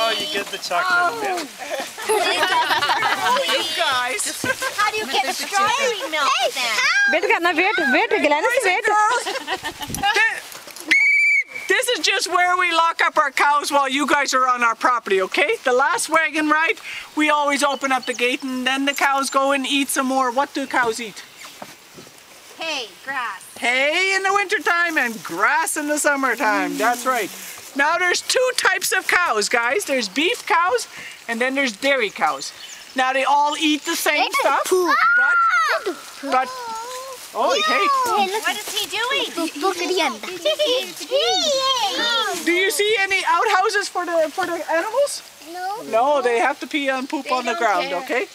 how you get the chocolate milk. You guys. How do you get strawberry milk then? Wait, Karna, wait, Glennis, wait. This is just where we lock up our cows while you guys are on our property, okay? The last wagon ride, we always open up the gate and then the cows go and eat some more. What do cows eat? Hay, grass. Hay in the wintertime and grass in the summertime. That's right. Now there's two types of cows, guys. There's beef cows and then there's dairy cows. Now they all eat the same stuff, but oh, hey. What is he doing? Do you see any outhouses for the animals? No. No, they have to pee and poop on the ground, okay?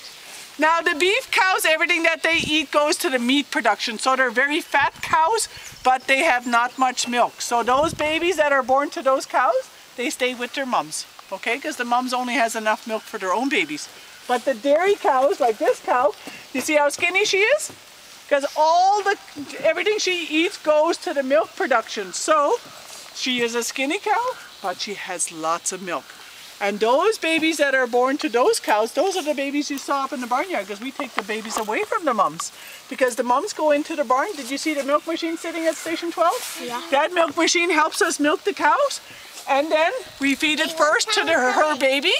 Now the beef cows, everything that they eat goes to the meat production. So they're very fat cows, but they have not much milk. So those babies that are born to those cows, they stay with their mums, okay? Because the mums only has enough milk for their own babies. But the dairy cows, like this cow, you see how skinny she is? Because everything she eats goes to the milk production. So she is a skinny cow, but she has lots of milk. And those babies that are born to those cows, those are the babies you saw up in the barnyard, because we take the babies away from the mums. Because the mums go into the barn. Did you see the milk machine sitting at station 12? Yeah. That milk machine helps us milk the cows. And then we feed it first to her baby.